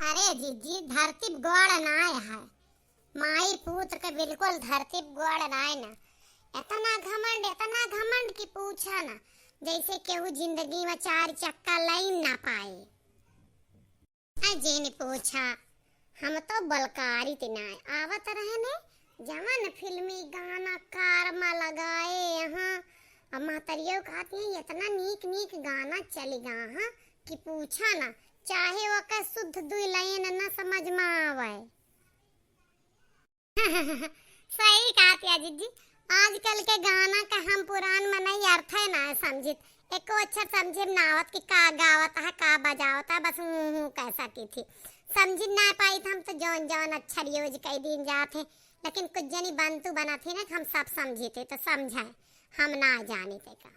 अरे जीजी धरती गोड़ नाय है। माई पुत्र के बिल्कुल धरती गोड़ नाय ना। इतना घमंड की पूछा ना, जैसे केहू जिंदगी में चार चक्का लाइन ना पाए। अजे ने पूछा, हम तो बलकारी तिनाए आवत रहे ने जवन फिल्मी गाना कार में लगाए यहाँ। अब मातरियों कहती है इतना नीक नीक गाना चलेगा हाँ कि पूछा ना, चाहे वो का शुद्ध दुई लाइन न समझ में आवे। सही कहती है जीजी, आजकल के गाना का हम पुरान में नहीं अर्थ है ना समझित, एको अक्षर समझे ना आवत कि का गावत है का बजावत है, बस हूँ कैसा की थी समझ ना पाई था। हम तो जौन जौन अक्षर यूज कई दिन जाते, लेकिन कुछ जनी बंतु बना थी ना हम सब समझे थे तो समझाए, हम ना जाने थे का।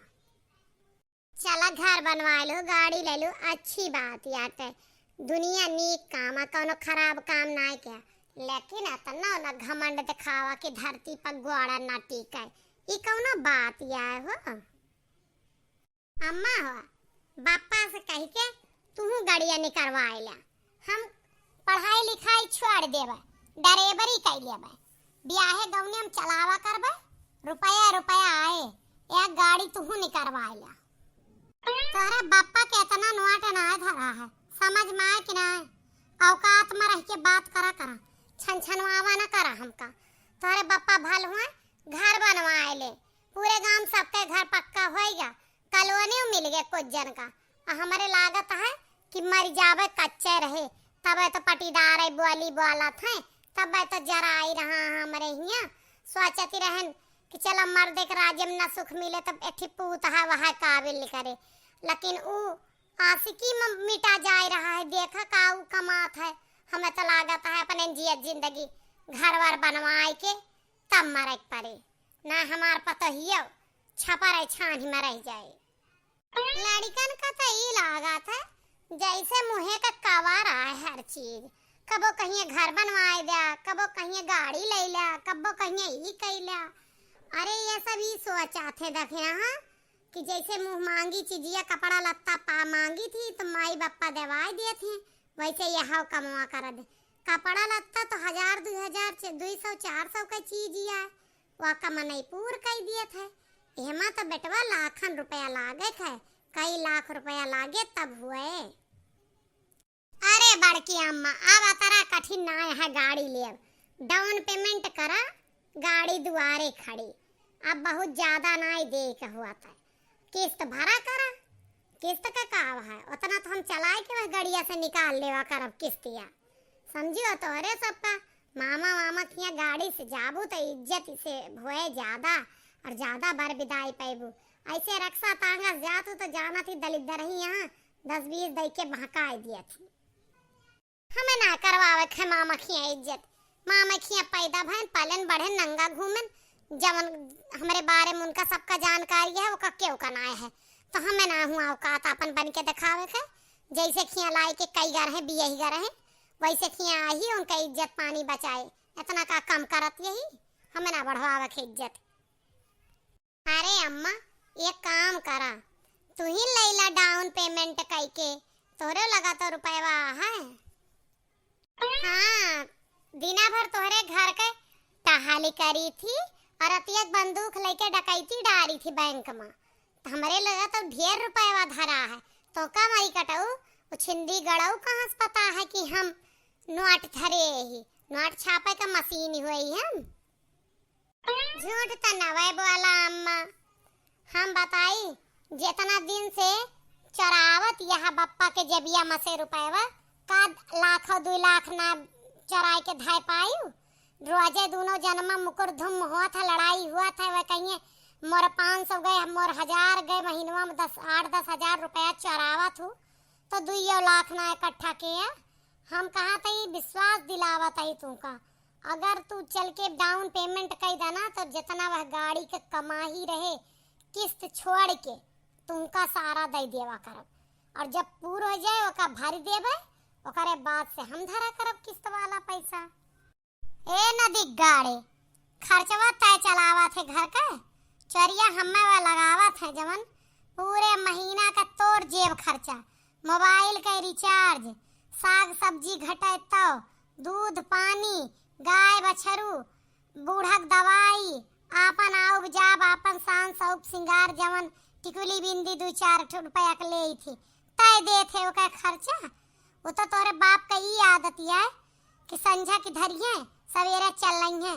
चला घर बनवा लो, गाड़ी ले लो, अच्छी बात यार। दुनिया नीक काम है, कोनो खराब काम ना है क्या। लेकिन इतना ना घमंड दिखावा कि धरती पर गोड़ा ना टिके, ये कौनो बात यार हो। अम्मा हो बापा से कह के तू गाड़िया निकलवाए ला, हम पढ़ाई लिखाई छोड़ देबे, ड्राइवरी कर लेबे, ब्याहे गौने हम चलावा करबे, रुपया रुपया आए एक गाड़ी तू निकलवाए ला। तोरे बापा के इतना नोट ना धरा है, समझ में आए कि ना औकात में रह के बात करा करा, छनछनवावा ना करा हमका। तोरे बापा भल हुआ घर बनवाए ले, पूरे गांव सबके घर पक्का होएगा, कॉलोनी मिल गया कुछ जन का। हमारे लागत है कि मर जावे कच्चे रहे, तब तो पटीदार है बोली बोला थे, तब तो जरा आई रहा हमारे हिया सोचती रहन कि चलो मर्द के राज्य में न सुख मिले तब एक पूत है वह काबिल करे, लेकिन ऊ आशिकी में मिटा जा रहा है। देखा का ऊ कमात है, हमें तो लागत है अपने जियत जिंदगी घर वर बनवाए के तब मरे पड़े ना, हमार पता ही छपा रहे छान में रह जाए। लड़कन का तो ये लागत है जैसे मुहे का कवर है हर चीज, कबो कहीं घर बनवाए दिया, कबो कहीं गाड़ी ले लिया, कबो कहीं ही कह लिया। अरे ये सब ही सोचा थे देखे हाँ कि जैसे मुंह मांगी चीजिया कपड़ा लत्ता पा मांगी थी तो माई बापा दवाई दिए थे, वैसे यह कमवा कर दे। कपड़ा लत्ता तो 1000 2000 से 200 400 का चीज है, वह कमनई पूर कर दिए थे। एमा तो बेटवा लाखन रुपया लागे थे, कई लाख रुपया लागे तब हुए। अरे बड़की अम्मा अब अतरा कठिन ना है गाड़ी ले, डाउन पेमेंट करा गाड़ी दुआरे खड़ी, अब बहुत ज्यादा ना दे के हुआ था, किस्त भरा करा, किस्त का काव है उतना तो हम चलाए के वह गड़िया से निकाल लेवा करब किस्तिया, समझियो। तो अरे सबका मामा मामा किया गाड़ी से जाबू तो इज्जत से भोए ज्यादा और ज्यादा बार विदाई पैबू। ऐसे रक्षा तांगा जातू तो जाना थी दलिदर ही यहाँ 10-20 दई के भकाई दिया थी। हमें ना करवावे खे मामा खिया इज्जत, मामा खिया पैदा भन पालन बढ़े नंगा घूमन, जवन हमारे बारे में उनका सबका जानकारी है वो का क्यों कनाए है, तो हमें ना हुआ औकात अपन बन के दिखावे के। जैसे खिया लाई के कई घर है बिया ही घर है, वैसे खिया ही उनका इज्जत पानी बचाए, इतना का कम करत यही, हमें ना बढ़वावे के इज्जत। अरे अम्मा एक काम करा, तू ही लैला डाउन पेमेंट कई के, तोरे लगा तो रुपया है। हाँ दिना भर तोहरे घर के टहाली करी थी और अतियक बंदूक लेके डकैती डारी थी बैंक में, तो हमारे लगा तो ढेर रुपया धरा है, तो का माई कटाऊ वो छिंदी गड़ाऊ कहाँ से पता है कि हम नोट धरे ही, नोट छापे का मशीन हुई हम। झूठ तो नवे बोला अम्मा, हम बताई जितना दिन से चरावत यहाँ बप्पा के जबिया में से रुपया का लाखों 2 लाख ना चराई के धाय पायू, रोजे दोनों जन्म मुकुर धुम हुआ था, लड़ाई हुआ था, वह कहिए मोर 500 गए मोर 1000 गए, महीनवा में 8-10 हजार रुपया चरावत हूँ तो 2 लाख ना इकट्ठा किया। हम कहा था ये विश्वास दिलावत है तुमका, अगर तू चल के डाउन पेमेंट कर देना तो जितना वह गाड़ी के कमाही रहे किस्त छोड़ के तुमका सारा दे देवा करब, और जब पूरा हो जाए ओका भर देबे, ओकरे बाद से हम धरा करब किस्त वाला पैसा। ए नदी गाड़ी खर्चवा तय चलावा थे घर का, चरिया हमें वा लगावा थे जवन पूरे महीना का तोड़ जेब खर्चा, मोबाइल का रिचार्ज, साग सब्जी घटे तो दूध पानी गाय बछरू बूढ़क दवाई आपन आउब जाब आपन शान सौक सिंगार जवन टिकुली बिंदी 2-4 रुपया के ले थी तय दे थे ओका खर्चा। वो तो तोरे बाप का ई आदत है कि संझा की धरिए सवेरे चल रही है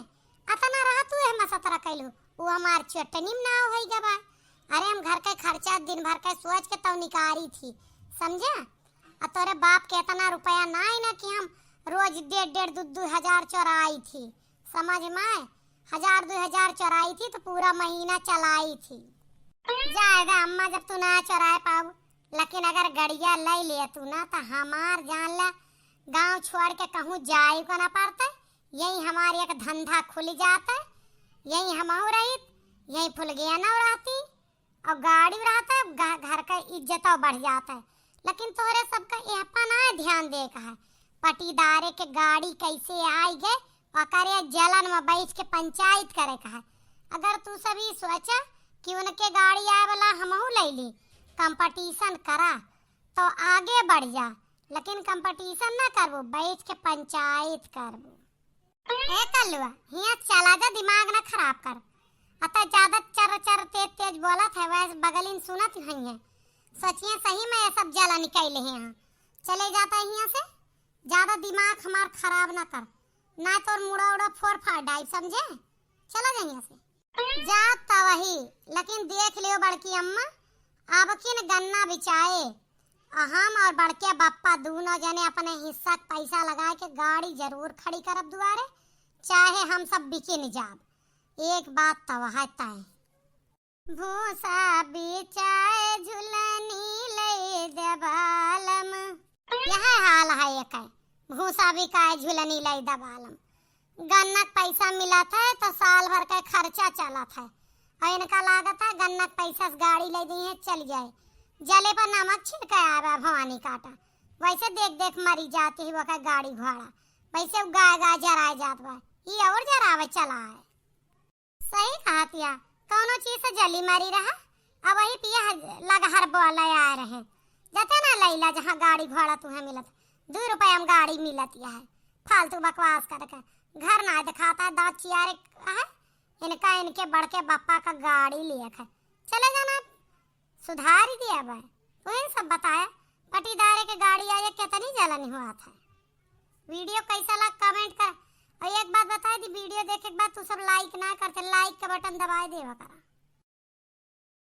अतना रहा तू हम सतरा कैलू वो हमार चटनी में ना होई गबा। अरे हम घर के खर्चा दिन भर के सोच के तो निकारी थी समझा। और तोरे बाप के इतना रुपया ना ही ना कि हम रोज 1.5-2 हजार चोराई थी समझ में 1000-2 हजार चोराई थी तो पूरा महीना चलाई थी। जाएगा अम्मा जब तू ना चोराए पाऊ लेकिन अगर गड़िया ले ले तू ना तो हमार जान ला गांव छोड़ के कहूँ जाए को ना पड़ता। यही हमारी एक धंधा खुल जाता यही हम रही यही फुल गया ना रहती और गाड़ी रहता घर का इज्जत बढ़ जाता है। लेकिन तोहरे सबका यहाँ ना ध्यान दे का है पटीदारे के गाड़ी कैसे आई गए और करे जलन में बैठ के पंचायत करे का है। अगर तू सभी सोचा कि उनके गाड़ी आए वाला हमहू ले ली कंपटीशन करा तो आगे बढ़ जा लेकिन कंपटीशन ना करबो बैठ के पंचायत करबो। ए कलुआ हिया चला जा दिमाग ना खराब कर अतः ज्यादा चर तेज तेज बोला था वैसे बगलिन सुनत नहीं है सोचिए सही में ये सब जला निकले हैं यहाँ चले जाता है यहाँ से ज्यादा दिमाग हमार खराब ना कर ना तो मुड़ा उड़ा फोड़ फाड़ डाई समझे। चला जा यहाँ से जाता वही लेकिन देख लियो बड़की अम्मा अब किन गन्ना बिचाए हम और बड़के बापा दोनों जने अपने हिस्सा पैसा लगा के गाड़ी जरूर खड़ी करब दुआरे चाहे हम सब बिकिन जाब। एक बात तो है तय भूसा बिचाए झुलनी ले दबालम यह हाल है एक भूसा बिकाए झुलनी ले दबालम गन्ना पैसा मिला था तो साल भर का खर्चा चला था और इनका लागत है गन्ना पैसा से गाड़ी ले दी है चल जाए जले पर नमक छिड़का आवा भवानी काटा वैसे देख देख मरी जाती है वो का गाड़ी घोड़ा वैसे गाय गाय जराए जात बा ये और जरावे चला है। सही कहा पिया कौनो चीज से जली मरी रहा अब वही पिया लगा हर बोला आ रहे जाते ना लैला जहाँ गाड़ी घोड़ा तुम्हें मिलत 2 रुपया में गाड़ी मिलत है फालतू बकवास करके घर ना दिखाता दांत चियारे है इनका इनके बड़ के बापा का गाड़ी लिया है चले जाना सुधार ही दिया भाई वही सब बताया पटीदारे के गाड़ी आया कितनी जलन हुआ था। वीडियो कैसा लगा कमेंट कर और एक बात बता दी वीडियो देखे के बाद तू सब लाइक ना करते लाइक का बटन दबाए देवा करा।